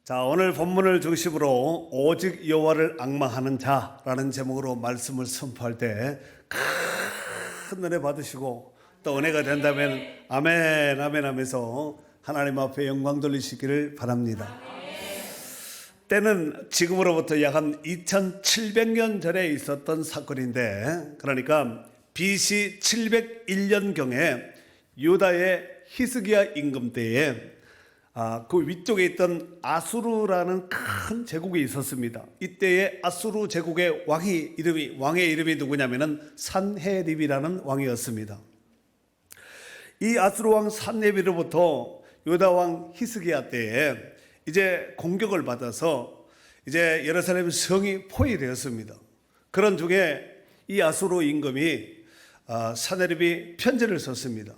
자, 오늘 본문을 중심으로 오직 여호와를 앙망하는 자라는 제목으로 말씀을 선포할 때 큰 은혜 받으시고 또 은혜가 된다면 아멘 아멘 하면서 하나님 앞에 영광 돌리시기를 바랍니다. 때는 지금으로부터 약 한 2700년 전에 있었던 사건인데, 그러니까 BC 701년경에 유다의 히스기야 임금 때에 그 위쪽에 있던 아수르라는 큰 제국이 있었습니다. 이때의 아수르 제국의 왕의 이름이 누구냐면은 산헤립이라는 왕이었습니다. 이 아수르 왕 산헤립으로부터 유다 왕 히스기야 때에 이제 공격을 받아서 이제 예루살렘 성이 포위되었습니다. 그런 중에 이 아수르 임금이 산헤립이 편지를 썼습니다.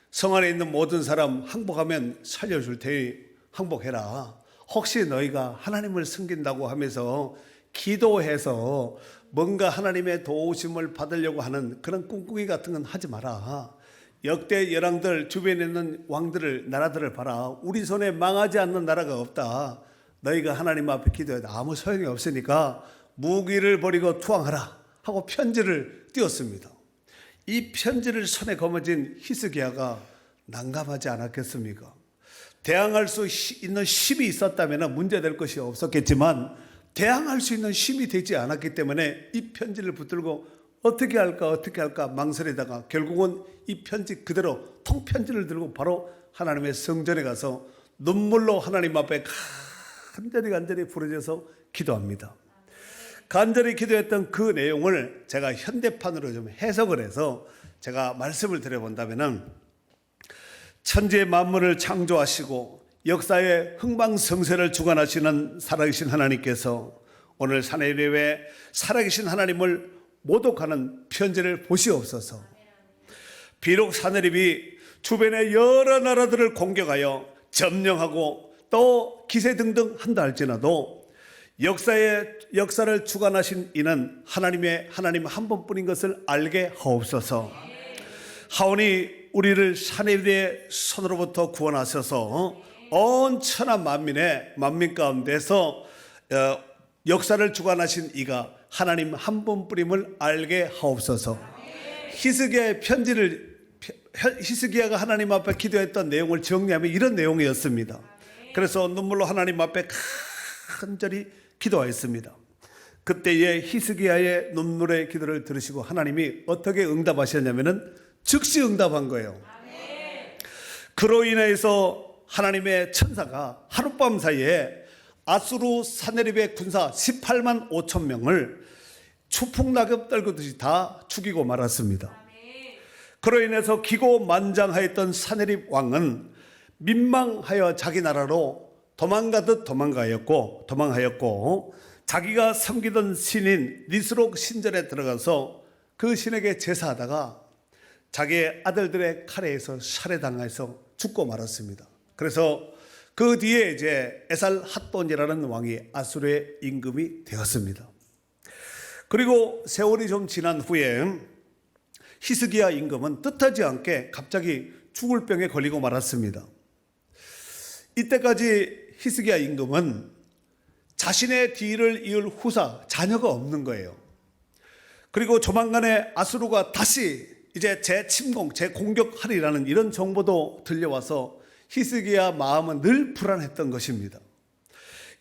성 안에 있는 모든 사람 항복하면 살려줄 테니 항복해라. 혹시 너희가 하나님을 섬긴다고 하면서 기도해서 뭔가 하나님의 도우심을 받으려고 하는 그런 꿍꿍이 같은 건 하지 마라. 역대 열왕들 주변에 있는 왕들을 나라들을 봐라. 우리 손에 망하지 않는 나라가 없다. 너희가 하나님 앞에 기도해도 아무 소용이 없으니까 무기를 버리고 투항하라 하고 편지를 띄웠습니다. 이 편지를 손에 거머쥔 히스기야가 난감하지 않았겠습니까? 대항할 수 있는 힘이 있었다면 문제될 것이 없었겠지만 대항할 수 있는 힘이 되지 않았기 때문에 이 편지를 붙들고 어떻게 할까 망설이다가 결국은 이 편지 그대로 통편지를 들고 바로 하나님의 성전에 가서 눈물로 하나님 앞에 간절히 부르짖어서 기도합니다. 간절히 기도했던 그 내용을 제가 현대판으로 좀 해석을 해서 제가 말씀을 드려본다면은, 천지의 만물을 창조하시고 역사의 흥망성쇠를 주관하시는 살아계신 하나님께서 오늘 산헤립의 살아계신 하나님을 모독하는 편지를 보시옵소서. 비록 산헤립이 주변의 여러 나라들을 공격하여 점령하고 또 기세등등 한다 할지라도 역사를 주관하신 이는 하나님 한 분뿐인 것을 알게 하옵소서. 하오니 우리를 산헤립의 손으로부터 구원하셔서 온 천하 만민 가운데서 역사를 주관하신 이가 하나님 한 분뿐임을 알게 하옵소서. 히스기야가 하나님 앞에 기도했던 내용을 정리하면 이런 내용이었습니다. 그래서 눈물로 하나님 앞에 간절히 기도하였습니다. 그때의 히스기야의 눈물의 기도를 들으시고 하나님이 어떻게 응답하셨냐면은 즉시 응답한 거예요. 그로 인해서 하나님의 천사가 하룻밤 사이에 아수르 산헤립의 군사 18만 5천 명을 추풍낙엽 떨구듯이 다 죽이고 말았습니다. 그로 인해서 기고만장하였던 산헤립 왕은 민망하여 자기 나라로 도망하였고 자기가 섬기던 신인 니스록 신전에 들어가서 그 신에게 제사하다가 자기의 아들들의 칼에 의해서 살해당해서 죽고 말았습니다. 그래서 그 뒤에 이제 에살핫돈이라는 왕이 아수르의 임금이 되었습니다. 그리고 세월이 좀 지난 후에 히스기야 임금은 뜻하지 않게 갑자기 죽을 병에 걸리고 말았습니다. 이때까지 히스기야 임금은 자신의 뒤를 이을 후사, 자녀가 없는 거예요. 그리고 조만간에 아수르가 다시 이제 재공격하리라는 이런 정보도 들려와서 히스기야 마음은 늘 불안했던 것입니다.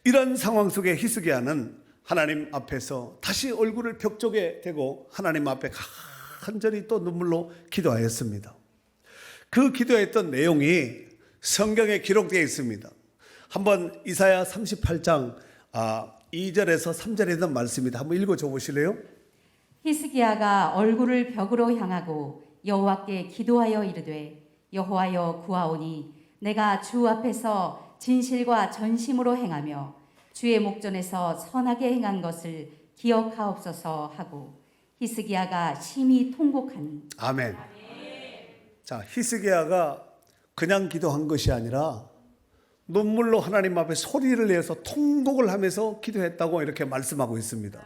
이런 상황 속에 히스기야는 하나님 앞에서 다시 얼굴을 벽 쪽에 대고 하나님 앞에 간절히 또 눈물로 기도하였습니다. 그 기도했던 내용이 성경에 기록되어 있습니다. 한번 이사야 38장 2절에서 3절에 있는 말씀입니다. 한번 읽어줘 보실래요? 히스기야가 얼굴을 벽으로 향하고 여호와께 기도하여 이르되 여호와여 구하오니 내가 주 앞에서 진실과 전심으로 행하며 주의 목전에서 선하게 행한 것을 기억하옵소서 하고 히스기야가 심히 통곡하니. 아멘. 자, 히스기야가 그냥 기도한 것이 아니라 눈물로 하나님 앞에 소리를 내서 통곡을 하면서 기도했다고 이렇게 말씀하고 있습니다.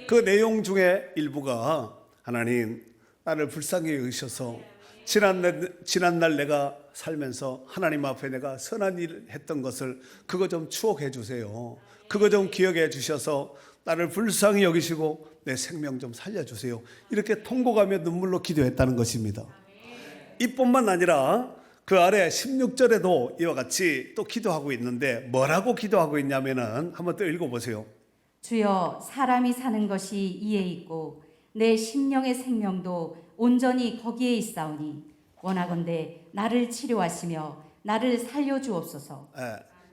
그 내용 중에 일부가 하나님 나를 불쌍히 여기셔서 지난날 내가 살면서 하나님 앞에 내가 선한 일 했던 것을 그거 좀 추억해 주세요. 그거 좀 기억해 주셔서 나를 불쌍히 여기시고 내 생명 좀 살려주세요. 이렇게 통곡하며 눈물로 기도했다는 것입니다. 이뿐만 아니라 그 아래 16절에도 이와 같이 또 기도하고 있는데 뭐라고 기도하고 있냐면은 한번 또 읽어보세요. 주여, 사람이 사는 것이 이에 있고 내 심령의 생명도 온전히 거기에 있사오니 원하건대 나를 치료하시며 나를 살려주옵소서.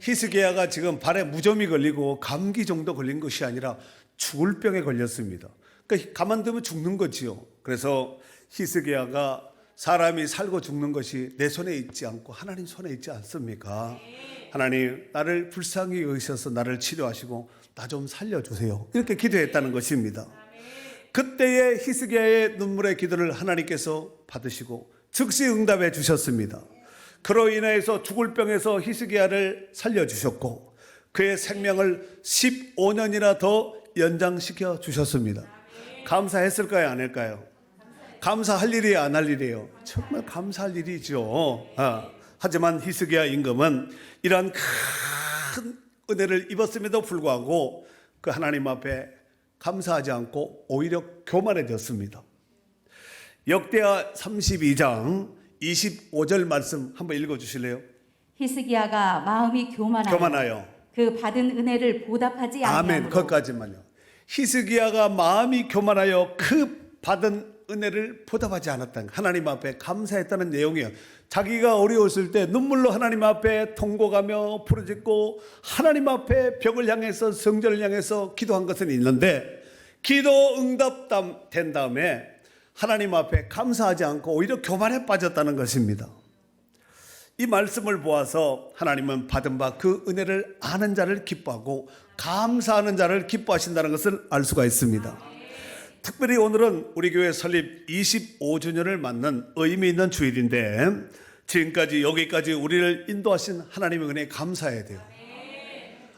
히스기야가 지금 발에 무좀이 걸리고 감기 정도 걸린 것이 아니라 죽을 병에 걸렸습니다. 그러니까 가만두면 죽는 거지요. 그래서 히스기야가 사람이 살고 죽는 것이 내 손에 있지 않고 하나님 손에 있지 않습니까? 하나님, 나를 불쌍히 여기셔서 나를 치료하시고 나 좀 살려주세요. 이렇게 기도했다는 것입니다. 그때의 히스기야의 눈물의 기도를 하나님께서 받으시고 즉시 응답해 주셨습니다. 그로 인해서 죽을 병에서 히스기야를 살려주셨고 그의 생명을 15년이나 더 연장시켜 주셨습니다. 감사했을까요? 안 할까요? 감사할 일이에요? 안 할 일이에요? 정말 감사할 일이죠. 하지만 히스기야 임금은 이러한 큰 은혜를 입었음에도 불구하고 그 하나님 앞에 감사하지 않고 오히려 교만해졌습니다. 역대하 32장 25절 말씀 한번 읽어주실래요? 히스기야가 마음이 교만하여 그 받은 은혜를 보답하지 아멘. 아니하므로. 거기까지만요. 히스기야가 마음이 교만하여 그 받은 은혜를 보답하지 않았다는, 하나님 앞에 감사했다는 내용이에요. 자기가 어려웠을 때 눈물로 하나님 앞에 통곡하며 부르짖고 하나님 앞에 벽을 향해서 성전을 향해서 기도한 것은 있는데 기도 응답된 다음에 하나님 앞에 감사하지 않고 오히려 교만에 빠졌다는 것입니다. 이 말씀을 보아서 하나님은 받은 바 그 은혜를 아는 자를 기뻐하고 감사하는 자를 기뻐하신다는 것을 알 수가 있습니다. 특별히 오늘은 우리 교회 설립 25주년을 맞는 의미 있는 주일인데 지금까지 여기까지 우리를 인도하신 하나님의 은혜에 감사해야 돼요.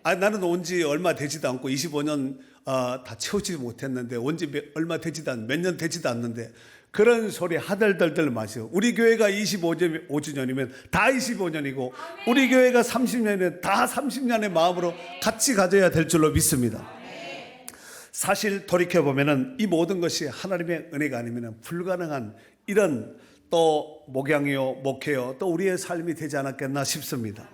나는 온 지 얼마 되지도 않고 25년 다 채우지 못했는데 온 지 얼마 되지도 않, 몇 년 되지도 않는데 그런 소리 하들들들 마시고 우리 교회가 25주년이면 다 25년이고 우리 교회가 30년이면 다 30년의 마음으로 같이 가져야 될 줄로 믿습니다. 사실 돌이켜보면 이 모든 것이 하나님의 은혜가 아니면 불가능한 이런 또 목양이요 목회요 또 우리의 삶이 되지 않았겠나 싶습니다.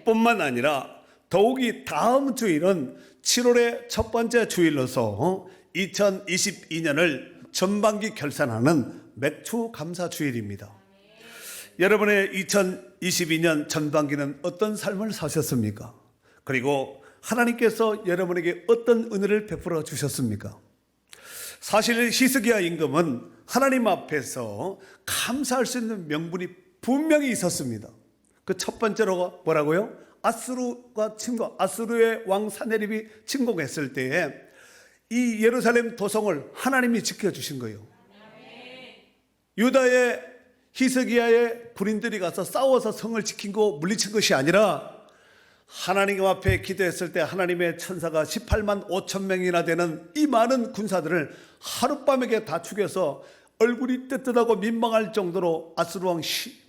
뿐만 아니라 더욱이 다음 주일은 7월의 첫 번째 주일로서 2022년을 전반기 결산하는 맥주 감사 주일입니다. 여러분의 2022년 전반기는 어떤 삶을 사셨습니까? 그리고 하나님께서 여러분에게 어떤 은혜를 베풀어 주셨습니까? 사실 히스기야 임금은 하나님 앞에서 감사할 수 있는 명분이 분명히 있었습니다. 그 첫 번째로 뭐라고요? 아수르의 왕 사네립이 침공했을 때에 이 예루살렘 도성을 하나님이 지켜주신 거예요. 유다의 히스기야의 군인들이 가서 싸워서 성을 지킨 거 물리친 것이 아니라 하나님 앞에 기도했을 때 하나님의 천사가 18만 5천 명이나 되는 이 많은 군사들을 하룻밤에 다 죽여서 얼굴이 뜨뜻하고 민망할 정도로 아수르 왕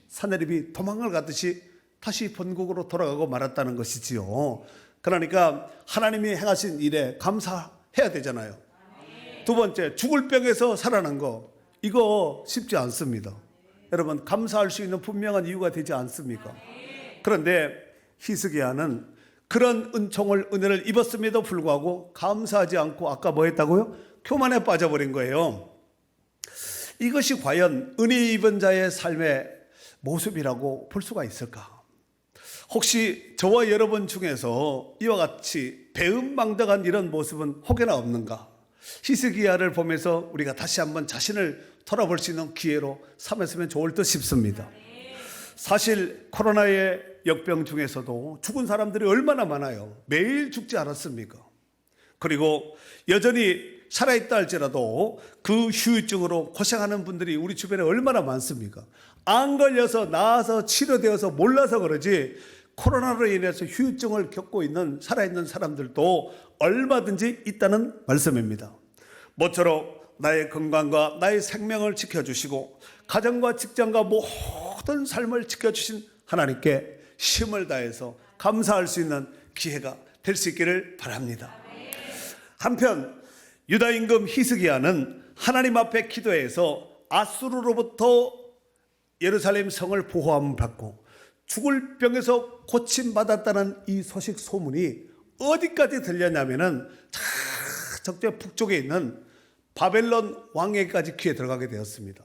사네립이 도망을 가듯이 다시 본국으로 돌아가고 말았다는 것이지요. 그러니까 하나님이 행하신 일에 감사해야 되잖아요. 두 번째, 죽을 병에서 살아난 거 이거 쉽지 않습니다. 여러분 감사할 수 있는 분명한 이유가 되지 않습니까? 그런데 히스기야는 그런 은혜를 입었음에도 불구하고 감사하지 않고 아까 뭐 했다고요? 교만에 빠져버린 거예요. 이것이 과연 은혜 입은 자의 삶의 모습이라고 볼 수가 있을까? 혹시 저와 여러분 중에서 이와 같이 배은망덕한 이런 모습은 혹여나 없는가? 히스기야를 보면서 우리가 다시 한번 자신을 돌아볼 수 있는 기회로 삼았으면 좋을 듯 싶습니다. 사실 코로나의 역병 중에서도 죽은 사람들이 얼마나 많아요. 매일 죽지 않았습니까? 그리고 여전히 살아있다 할지라도 그 후유증으로 고생하는 분들이 우리 주변에 얼마나 많습니까? 안 걸려서 나아서 치료되어서 몰라서 그러지 코로나로 인해서 후유증을 겪고 있는 살아있는 사람들도 얼마든지 있다는 말씀입니다. 모쪼록 나의 건강과 나의 생명을 지켜주시고 가정과 직장과 모든 삶을 지켜주신 하나님께 힘을 다해서 감사할 수 있는 기회가 될 수 있기를 바랍니다. 한편 유다 임금 히스기야는 하나님 앞에 기도해서 아수르로부터 예루살렘 성을 보호함을 받고 죽을 병에서 고침받았다는 이 소식 소문이 어디까지 들렸냐면은 적재 북쪽에 있는 바벨론 왕에게까지 귀에 들어가게 되었습니다.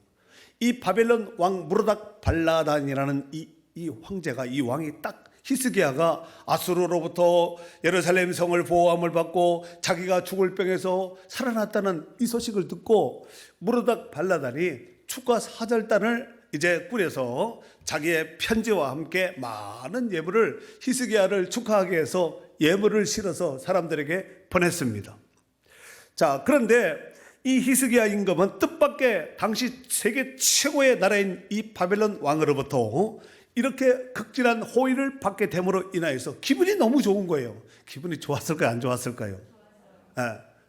이 바벨론 왕 무로닥 발라단이라는 이 황제가, 이 왕이 딱 히스기야가 아수르로부터 예루살렘 성을 보호함을 받고 자기가 죽을 병에서 살아났다는 이 소식을 듣고 무로닥 발라단이 축하 사절단을 이제 꾸려서 자기의 편지와 함께 많은 예물을 히스기야를 축하하게 해서 예물을 실어서 사람들에게 보냈습니다. 자, 그런데 이 히스기야 임금은 뜻밖의 당시 세계 최고의 나라인 이 바벨론 왕으로부터 이렇게 극진한 호의를 받게 됨으로 인하여서 기분이 너무 좋은 거예요. 기분이 좋았을까요? 안 좋았을까요?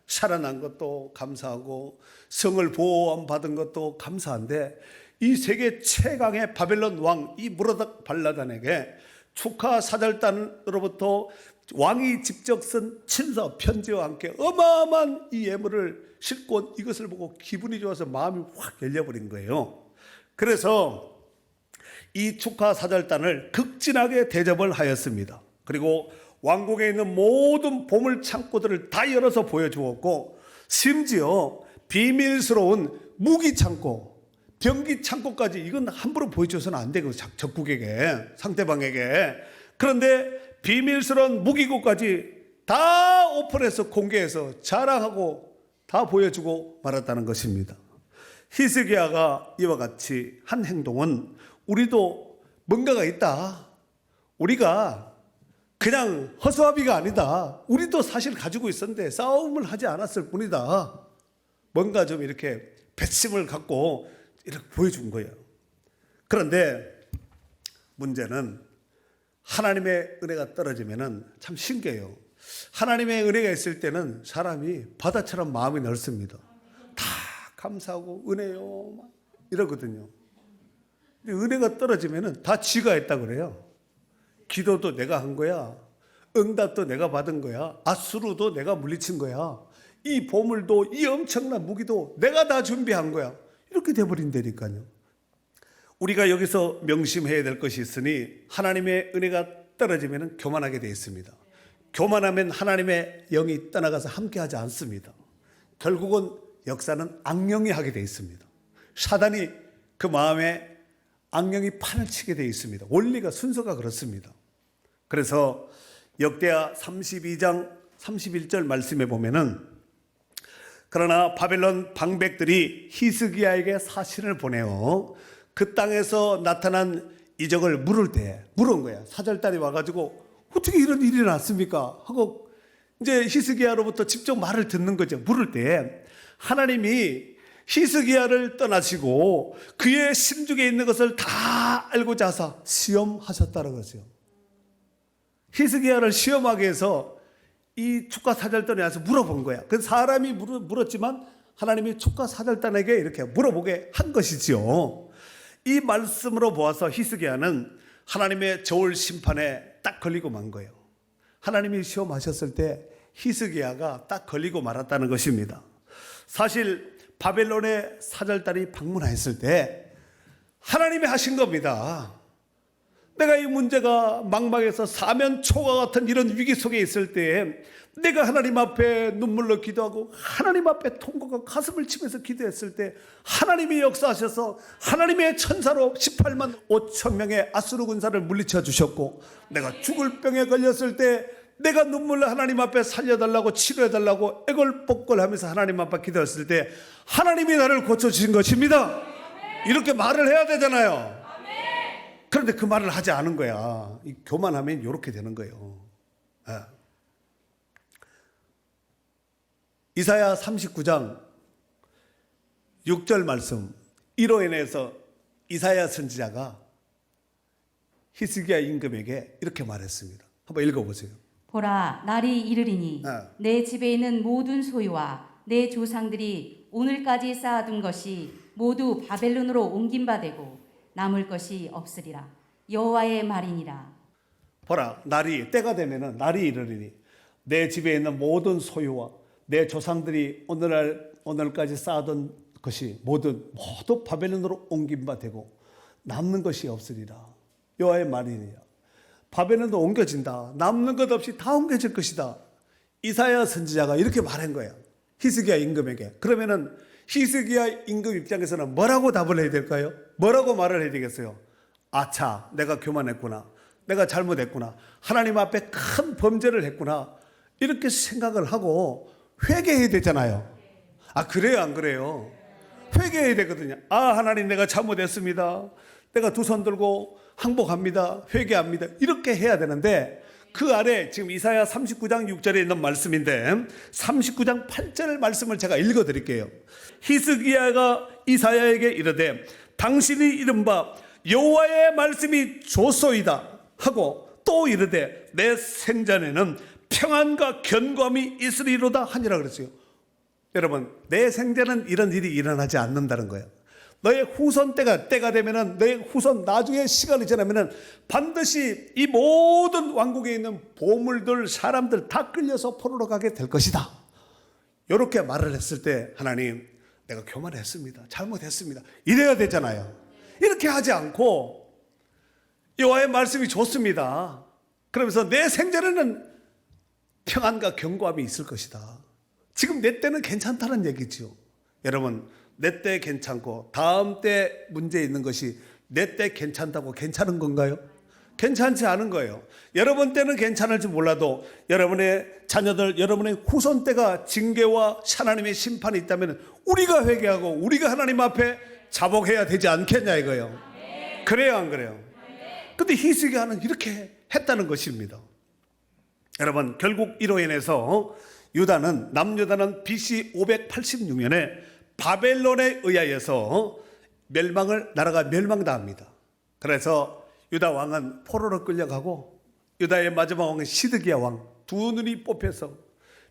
살아난 것도 감사하고 성을 보호함 받은 것도 감사한데 이 세계 최강의 바벨론 왕 이 무로닥 발라단에게 축하 사절단으로부터 왕이 직접 쓴 친서 편지와 함께 어마어마한 이 예물을 싣고 이것을 보고 기분이 좋아서 마음이 확 열려버린 거예요. 그래서 이 축하 사절단을 극진하게 대접을 하였습니다. 그리고 왕국에 있는 모든 보물 창고들을 다 열어서 보여주었고 심지어 비밀스러운 무기 창고, 병기 창고까지 이건 함부로 보여줘서는 안 되고 적국에게, 상대방에게. 그런데 비밀스러운 무기고까지 다 오픈해서 공개해서 자랑하고 다 보여주고 말았다는 것입니다. 히스기야가 이와 같이 한 행동은 우리도 뭔가가 있다. 우리가 그냥 허수아비가 아니다. 우리도 사실 가지고 있었는데 싸움을 하지 않았을 뿐이다. 뭔가 좀 이렇게 배심을 갖고 이렇게 보여준 거예요. 그런데 문제는 하나님의 은혜가 떨어지면은 참 신기해요. 하나님의 은혜가 있을 때는 사람이 바다처럼 마음이 넓습니다. 다 감사하고 은혜요 막 이러거든요. 근데 은혜가 떨어지면은 다 지가 했다 그래요. 기도도 내가 한 거야. 응답도 내가 받은 거야. 아수르도 내가 물리친 거야. 이 보물도 이 엄청난 무기도 내가 다 준비한 거야. 이렇게 돼버린다니까요. 우리가 여기서 명심해야 될 것이 있으니 하나님의 은혜가 떨어지면 교만하게 되어 있습니다. 교만하면 하나님의 영이 떠나가서 함께하지 않습니다. 결국은 역사는 악령이 하게 되어 있습니다. 사단이 그 마음에 악령이 판을 치게 되어 있습니다. 원리가 순서가 그렇습니다. 그래서 역대하 32장 31절 말씀에 보면은 그러나 바벨론 방백들이 히스기야에게 사신을 보내어 그 땅에서 나타난 이적을 물은 거야. 사절단이 와가지고 어떻게 이런 일이 났습니까? 하고 이제 히스기야로부터 직접 말을 듣는 거죠. 물을 때 하나님이 히스기야를 떠나시고 그의 심중에 있는 것을 다 알고자 하사 시험하셨다는 거죠. 히스기야를 시험하게 해서 이 축가 사절단에 와서 물어본 거야. 그 사람이 물었지만 하나님이 축가 사절단에게 이렇게 물어보게 한 것이지요. 이 말씀으로 보아서 히스기야는 하나님의 저울 심판에 딱 걸리고 만 거예요. 하나님이 시험하셨을 때 히스기야가 딱 걸리고 말았다는 것입니다. 사실 바벨론의 사절단이 방문했을 때 하나님이 하신 겁니다. 내가 이 문제가 망망해서 사면초가 같은 이런 위기 속에 있을 때 내가 하나님 앞에 눈물로 기도하고 하나님 앞에 통곡하고 가슴을 치면서 기도했을 때 하나님이 역사하셔서 하나님의 천사로 18만 5천 명의 아수르 군사를 물리쳐 주셨고 내가 죽을 병에 걸렸을 때 내가 눈물로 하나님 앞에 살려달라고 치료해달라고 애걸복걸하면서 하나님 앞에 기도했을 때 하나님이 나를 고쳐주신 것입니다. 이렇게 말을 해야 되잖아요. 그런데 그 말을 하지 않은 거야. 이 교만하면 이렇게 되는 거예요. 이사야 39장 6절 말씀, 이로 인해서 이사야 선지자가 히스기야 임금에게 이렇게 말했습니다. 한번 읽어보세요. 보라, 날이 이르리니 내 집에 있는 모든 소유와 내 조상들이 오늘까지 쌓아둔 것이 모두 바벨론으로 옮긴 바 되고 남을 것이 없으리라. 여호와의 말이니라. 보라, 때가 되면은 날이 이르리니 내 집에 있는 모든 소유와 내 조상들이 오늘까지 쌓아둔 것이 모두 바벨론으로 옮긴 바 되고 남는 것이 없으리라. 여호와의 말이니라. 바벨론도 옮겨진다. 남는 것 없이 다 옮겨질 것이다. 이사야 선지자가 이렇게 말한 거야. 히스기야 임금에게. 그러면은 히스기야 임금 입장에서는 뭐라고 답을 해야 될까요? 뭐라고 말을 해야 되겠어요? 아차, 내가 교만했구나. 내가 잘못했구나. 하나님 앞에 큰 범죄를 했구나. 이렇게 생각을 하고 회개해야 되잖아요. 아, 그래요, 안 그래요? 회개해야 되거든요. 아, 하나님, 내가 잘못했습니다. 내가 두 손 들고 항복합니다. 회개합니다. 이렇게 해야 되는데 그 아래 지금 이사야 39장 6절에 있는 말씀인데 39장 8절 말씀을 제가 읽어드릴게요. 히스기야가 이사야에게 이르되 당신이 이른바 여호와의 말씀이 좋소이다 하고 또 이르되 내 생전에는 평안과 견고함이 있으리로다 하니라 그랬어요. 여러분, 내 생전은 이런 일이 일어나지 않는다는 거예요. 너의 후손 때가 되면은 너의 후손 나중에 시간이 지나면은 반드시 이 모든 왕국에 있는 보물들 사람들 다 끌려서 포로로 가게 될 것이다. 이렇게 말을 했을 때 하나님, 내가 교만했습니다. 잘못했습니다. 이래야 되잖아요. 이렇게 하지 않고 여호와의 말씀이 좋습니다. 그러면서 내 생전에는 평안과 견고함이 있을 것이다. 지금 내 때는 괜찮다는 얘기죠. 여러분, 내 때 괜찮고 다음 때 문제 있는 것이 내 때 괜찮다고 괜찮은 건가요? 괜찮지 않은 거예요. 여러분 때는 괜찮을지 몰라도 여러분의 자녀들, 여러분의 후손 때가 징계와 하나님의 심판이 있다면 우리가 회개하고 우리가 하나님 앞에 자복해야 되지 않겠냐 이거예요. 그래요, 안 그래요? 근데 히스기야는 이렇게 했다는 것입니다. 여러분, 결국 이로 인해서 남유다는 BC 586년에 바벨론에 의하여서 나라가 멸망당합니다. 그래서 유다 왕은 포로로 끌려가고 유다의 마지막 왕은 시드기야 왕, 두 눈이 뽑혀서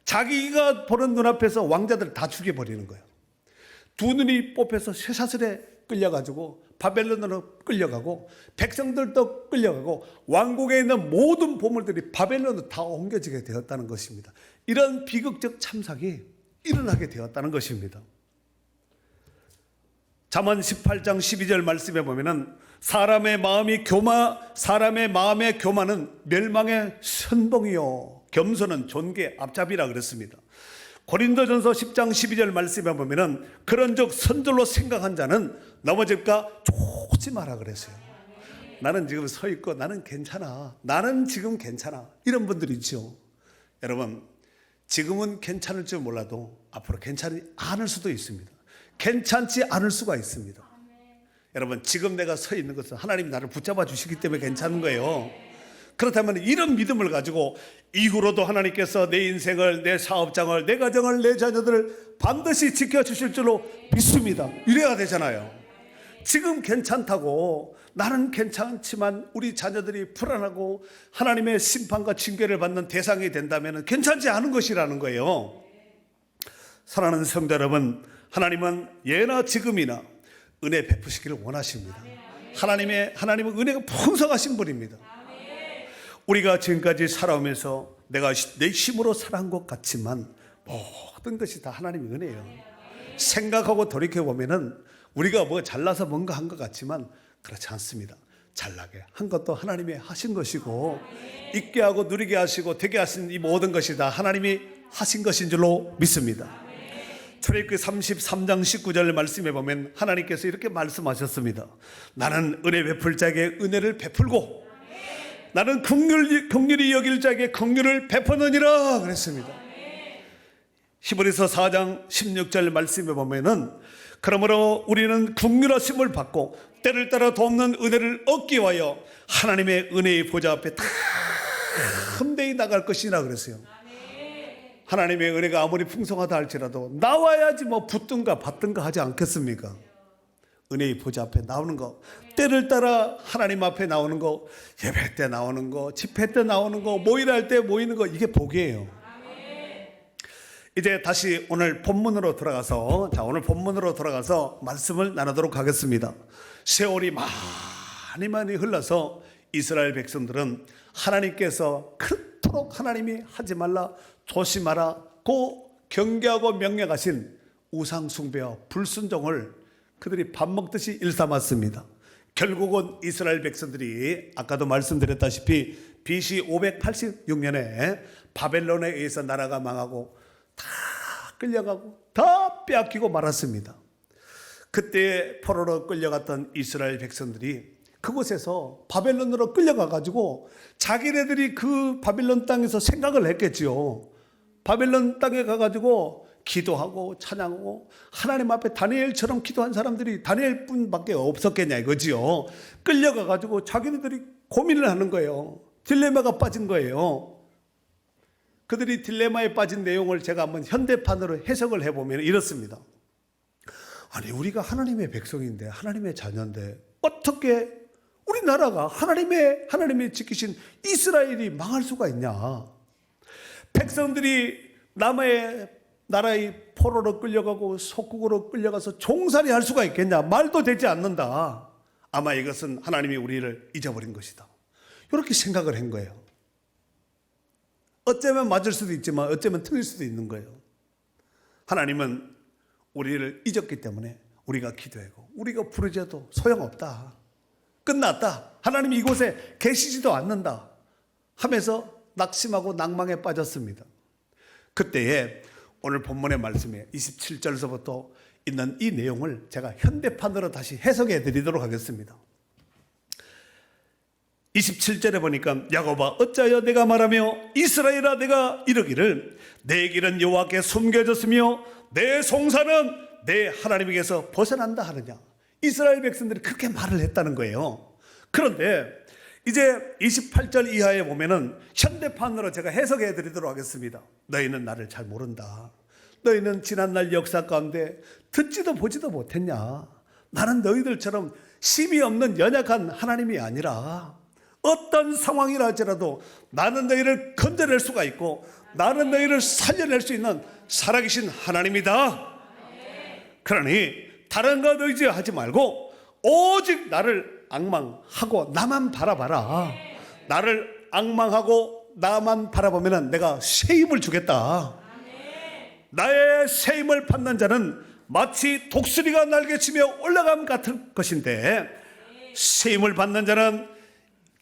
자기가 보는 눈앞에서 왕자들 다 죽여버리는 거예요. 두 눈이 뽑혀서 쇠사슬에 끌려가지고 바벨론으로 끌려가고 백성들도 끌려가고 왕국에 있는 모든 보물들이 바벨론으로 다 옮겨지게 되었다는 것입니다. 이런 비극적 참상이 일어나게 되었다는 것입니다. 잠언 18장 12절 말씀에 보면은 사람의 마음의 교만은 멸망의 선봉이요 겸손은 존귀의 앞잡이라 그랬습니다. 고린도전서 10장 12절 말씀에 보면은 그런즉 선절로 생각한 자는 넘어질까 좋지 마라 그랬어요. 나는 지금 서 있고 나는 괜찮아. 나는 지금 괜찮아. 이런 분들이 있죠. 여러분, 지금은 괜찮을지 몰라도 앞으로 괜찮지 않을 수도 있습니다. 괜찮지 않을 수가 있습니다. 여러분, 지금 내가 서 있는 것은 하나님이 나를 붙잡아 주시기 때문에 괜찮은 거예요. 그렇다면 이런 믿음을 가지고 이후로도 하나님께서 내 인생을, 내 사업장을, 내 가정을, 내 자녀들을 반드시 지켜주실 줄로 믿습니다. 이래야 되잖아요. 지금 괜찮다고 나는 괜찮지만 우리 자녀들이 불안하고 하나님의 심판과 징계를 받는 대상이 된다면 괜찮지 않은 것이라는 거예요. 사랑하는 성도 여러분, 하나님은 예나 지금이나 은혜 베푸시기를 원하십니다. 하나님은 은혜가 풍성하신 분입니다. 우리가 지금까지 살아오면서 내가 내 힘으로 살아온 것 같지만 모든 것이 다 하나님의 은혜예요. 생각하고 돌이켜보면은 우리가 뭐 잘나서 뭔가 한 것 같지만 그렇지 않습니다. 잘나게 한 것도 하나님이 하신 것이고 있게 하고 누리게 하시고 되게 하신 이 모든 것이 다 하나님이 하신 것인 줄로 믿습니다. 출애굽기 33장 19절 말씀에 보면 하나님께서 이렇게 말씀하셨습니다. 나는 은혜 베풀 자에게 은혜를 베풀고 나는 긍휼히 여길 자에게 긍휼을 베푸느니라 그랬습니다. 히브리서 4장 16절 말씀에 보면은 그러므로 우리는 긍휼하심을 받고 때를 따라 돕는 은혜를 얻기 위하여 하나님의 은혜의 보좌 앞에 다 흠대히 나갈 것이라 그랬어요. 하나님의 은혜가 아무리 풍성하다 할지라도 나와야지 뭐 붙든가 받든가 하지 않겠습니까? 은혜의 보좌 앞에 나오는 거, 때를 따라 하나님 앞에 나오는 거, 예배 때 나오는 거, 집회 때 나오는 거, 모일할 때 모이는 거, 이게 복이에요. 이제 다시 오늘 본문으로 돌아가서 말씀을 나누도록 하겠습니다. 세월이 많이 흘러서 이스라엘 백성들은 하나님께서 그토록 하나님이 하지 말라 조심하라 고 경계하고 명령하신 우상 숭배와 불순종을 그들이 밥 먹듯이 일삼았습니다. 결국은 이스라엘 백성들이 아까도 말씀드렸다시피 BC 586년에 바벨론에 의해서 나라가 망하고 다 끌려가고 다 빼앗기고 말았습니다. 그때 포로로 끌려갔던 이스라엘 백성들이 그곳에서 바벨론으로 끌려가 가지고 자기네들이 그 바벨론 땅에서 생각을 했겠지요. 바벨론 땅에 가가지고 기도하고 찬양하고 하나님 앞에 다니엘처럼 기도한 사람들이 다니엘뿐밖에 없었겠냐 이거지요. 끌려가 가지고 자기네들이 고민을 하는 거예요. 딜레마가 빠진 거예요. 그들이 딜레마에 빠진 내용을 제가 한번 현대판으로 해석을 해보면 이렇습니다. 아니 우리가 하나님의 백성인데 하나님의 자녀인데 어떻게 우리나라가 하나님이 지키신 이스라엘이 망할 수가 있냐. 백성들이 남의 나라의 포로로 끌려가고 속국으로 끌려가서 종살이 할 수가 있겠냐. 말도 되지 않는다. 아마 이것은 하나님이 우리를 잊어버린 것이다. 이렇게 생각을 한 거예요. 어쩌면 맞을 수도 있지만 어쩌면 틀릴 수도 있는 거예요. 하나님은 우리를 잊었기 때문에 우리가 기도하고 우리가 부르짖어도 소용없다. 끝났다. 하나님이 이곳에 계시지도 않는다 하면서 낙심하고 낭망에 빠졌습니다. 그때에 오늘 본문의 말씀에 27절에서부터 있는 이 내용을 제가 현대판으로 다시 해석해 드리도록 하겠습니다. 27절에 보니까 야곱아 어찌하여 내가 말하며 이스라엘아 내가 이르기를 내 길은 여호와께 숨겨졌으며 내 송사는 내 하나님에게서 벗어난다 하느냐. 이스라엘 백성들이 그렇게 말을 했다는 거예요. 그런데 이제 28절 이하에 보면은 현대판으로 제가 해석해 드리도록 하겠습니다. 너희는 나를 잘 모른다. 너희는 지난날 역사 가운데 듣지도 보지도 못했냐. 나는 너희들처럼 심이 없는 연약한 하나님이 아니라 어떤 상황이라 할지라도 나는 너희를 건져낼 수가 있고 나는 너희를 살려낼 수 있는 살아계신 하나님이다. 그러니 다른 것 의지하지 말고 오직 나를 앙망하고 나만 바라봐라. 나를 앙망하고 나만 바라보면 내가 새 힘을 주겠다. 나의 새 힘을 받는 자는 마치 독수리가 날개치며 올라감 같을 것인데 새 힘을 받는 자는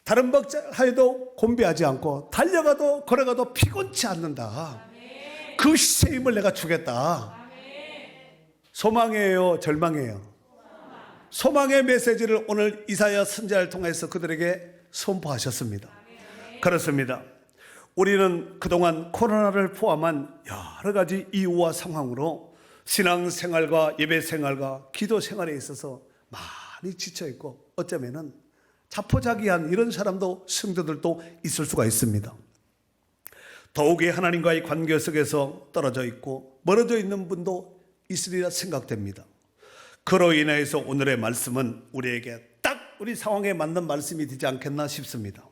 다른 박자하여도 곤비하지 않고 달려가도 걸어가도 피곤치 않는다. 그 새 힘을 내가 주겠다. 소망이에요, 절망이에요? 소망의 메시지를 오늘 이사야 선지자를 통해서 그들에게 선포하셨습니다. 그렇습니다. 우리는 그동안 코로나를 포함한 여러 가지 이유와 상황으로 신앙생활과 예배생활과 기도생활에 있어서 많이 지쳐있고 어쩌면은 자포자기한 이런 사람도 성도들도 있을 수가 있습니다. 더욱이 하나님과의 관계 속에서 떨어져 있고 멀어져 있는 분도 있으리라 생각됩니다. 그로 인해서 오늘의 말씀은 우리에게 딱 우리 상황에 맞는 말씀이 되지 않겠나 싶습니다.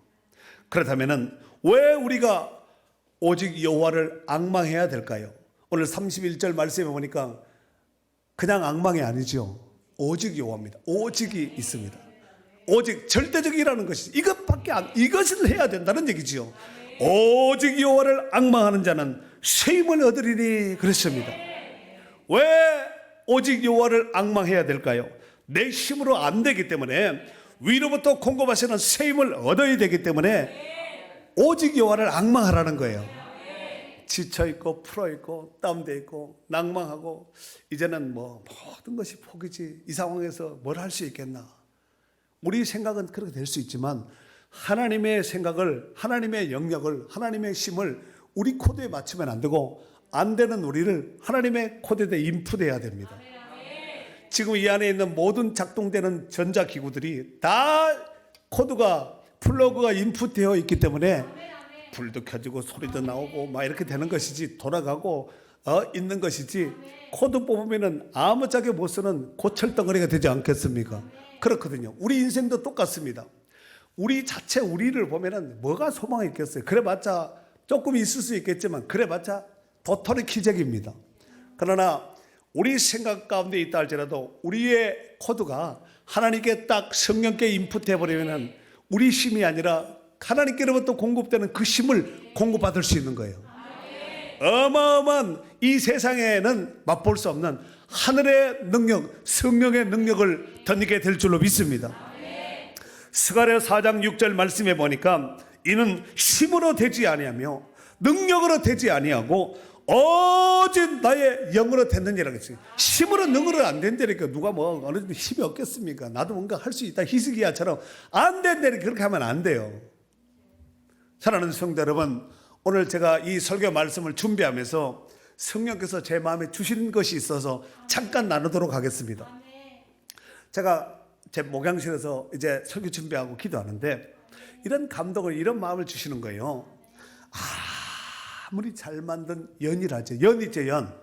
그렇다면 왜 우리가 오직 여호와를 앙망해야 될까요? 오늘 31절 말씀에 보니까 그냥 앙망이 아니죠. 오직 여호와입니다. 오직이 있습니다. 오직 절대적이라는 것이 이것을 해야 된다는 얘기지요. 오직 여호와를 앙망하는 자는 새 힘을 얻으리니 그랬습니다. 왜 오직 여호와를 앙망해야 될까요? 내 힘으로 안 되기 때문에 위로부터 공급하시는 새 힘을 얻어야 되기 때문에 오직 여호와를 앙망하라는 거예요. 지쳐있고 풀어있고 다운되어 있고 낭망하고 이제는 모든 것이 포기지 이 상황에서 뭘 할 수 있겠나. 우리 생각은 그렇게 될 수 있지만 하나님의 생각을 하나님의 영역을 하나님의 힘을 우리 코드에 맞추면 안 되고 안 되는 우리를 하나님의 코드에 인풋해야 됩니다. 지금 이 안에 있는 모든 작동되는 전자기구들이 다 코드가 플러그가 인풋되어 있기 때문에 불도 켜지고 소리도 나오고 막 이렇게 되는 것이지 돌아가고 있는 것이지 코드 뽑으면 아무짝에 못 쓰는 고철덩어리가 되지 않겠습니까? 그렇거든요. 우리 인생도 똑같습니다. 우리 자체 우리를 보면은 뭐가 소망이 있겠어요? 그래봤자 조금 있을 수 있겠지만 그래봤자 도토리 기적입니다. 그러나 우리 생각 가운데 있다 할지라도 우리의 코드가 하나님께 딱 성령께 인풋해버리면 우리 힘이 아니라 하나님께로부터 공급되는 그 힘을 공급받을 수 있는 거예요. 어마어마한 이 세상에는 맛볼 수 없는 하늘의 능력, 성령의 능력을 덧입게 될 줄로 믿습니다. 스가랴 4장 6절 말씀에 보니까 이는 힘으로 되지 아니하며 능력으로 되지 아니하고 오직 나의 영으로 됐느니라고 했어요. 힘으로 능으로 안 된다니까 누가 뭐 어느 정도 힘이 없겠습니까? 나도 뭔가 할 수 있다 히스기야처럼 안 된다니까 그렇게 하면 안 돼요. 사랑하는 성도 여러분, 오늘 제가 이 설교 말씀을 준비하면서 성령께서 제 마음에 주신 것이 있어서 잠깐 나누도록 하겠습니다. 제가 제 목양실에서 이제 설교 준비하고 기도하는데 이런 감동을, 이런 마음을 주시는 거예요. 아무리 잘 만든 연이라죠. 연이죠, 연.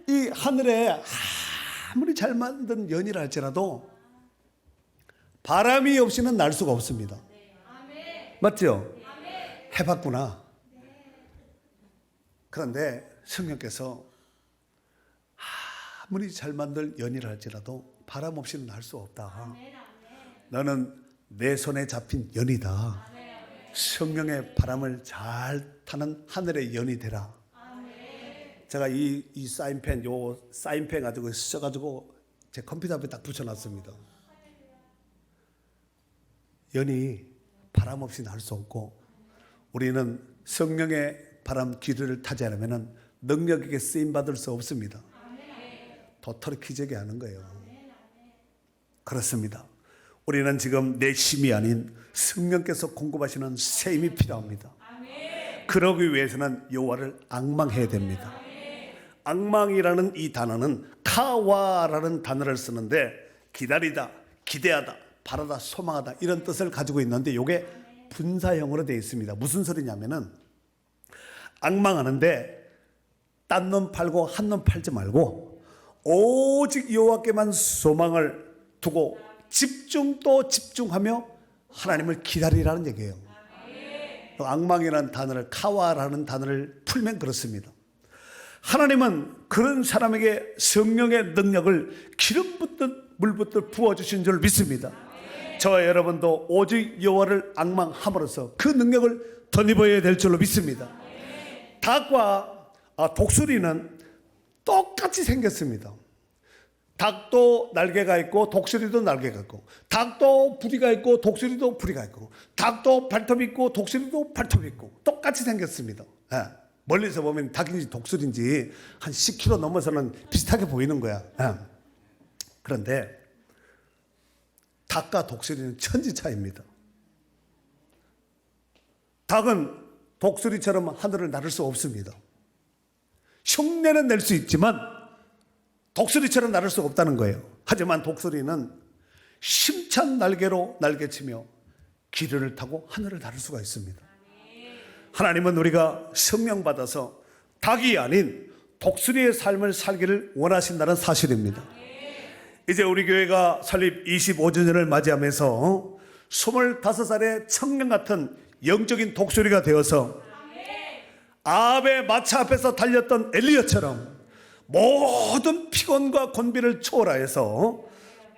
이 하늘에 아무리 잘 만든 연이라 할지라도 바람이 없이는 날 수가 없습니다. 맞죠? 해봤구나. 그런데 성령께서 아무리 잘 만든 연이라 할지라도 바람 없이는 날 수 없다. 너는 내 손에 잡힌 연이다. 성령의 바람을 잘 타는 하늘의 연이 되라. 제가 이 사인펜, 요 사인펜 가지고 써가지고 제 컴퓨터 앞에 딱 붙여놨습니다. 연이 바람 없이 날 수 없고 우리는 성령의 바람 기류를 타지 않으면 능력에게 쓰임 받을 수 없습니다. 도토리 기적이 하는 거예요. 그렇습니다. 우리는 지금 내 힘이 아닌 성령께서 공급하시는 새 힘이 필요합니다. 그러기 위해서는 여호와를 앙망해야 됩니다. 앙망이라는 이 단어는 카와라는 단어를 쓰는데 기다리다, 기대하다, 바라다, 소망하다 이런 뜻을 가지고 있는데 이게 분사형으로 되어 있습니다. 무슨 소리냐면은 앙망하는데 딴 놈 팔고 한 놈 팔지 말고 오직 여호와께만 소망을 두고 집중 또 집중하며 하나님을 기다리라는 얘기예요. 앙망이라는 단어를, 카와라는 단어를 풀면 그렇습니다. 하나님은 그런 사람에게 성령의 능력을 기름 붓듯 물 붓듯 부어주신 줄 믿습니다. 저와 여러분도 오직 여호와를 앙망함으로써 그 능력을 덧입어야 될 줄로 믿습니다. 닭과 독수리는 똑같이 생겼습니다. 닭도 날개가 있고 독수리도 날개가 있고, 닭도 부리가 있고 독수리도 부리가 있고, 닭도 발톱이 있고 독수리도 발톱이 있고 똑같이 생겼습니다. 멀리서 보면 닭인지 독수리인지 한 10km 넘어서는 비슷하게 보이는 거야. 그런데 닭과 독수리는 천지 차이입니다. 닭은 독수리처럼 하늘을 나를 수 없습니다. 흉내는 낼 수 있지만 독수리처럼 나를 수 없다는 거예요. 하지만 독수리는 힘찬 날개로 날개치며 기류를 타고 하늘을 나를 수가 있습니다. 하나님은 우리가 성령 받아서 닭이 아닌 독수리의 삶을 살기를 원하신다는 사실입니다. 이제 우리 교회가 설립 25주년을 맞이하면서 25살의 청년 같은 영적인 독수리가 되어서 아합의 마차 앞에서 달렸던 엘리야처럼 모든 피곤과 곤비를 초월하여서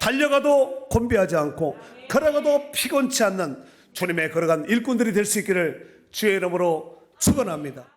달려가도 곤비하지 않고 걸어가도 피곤치 않는 주님의 걸어간 일꾼들이 될 수 있기를 주의 이름으로 축원합니다.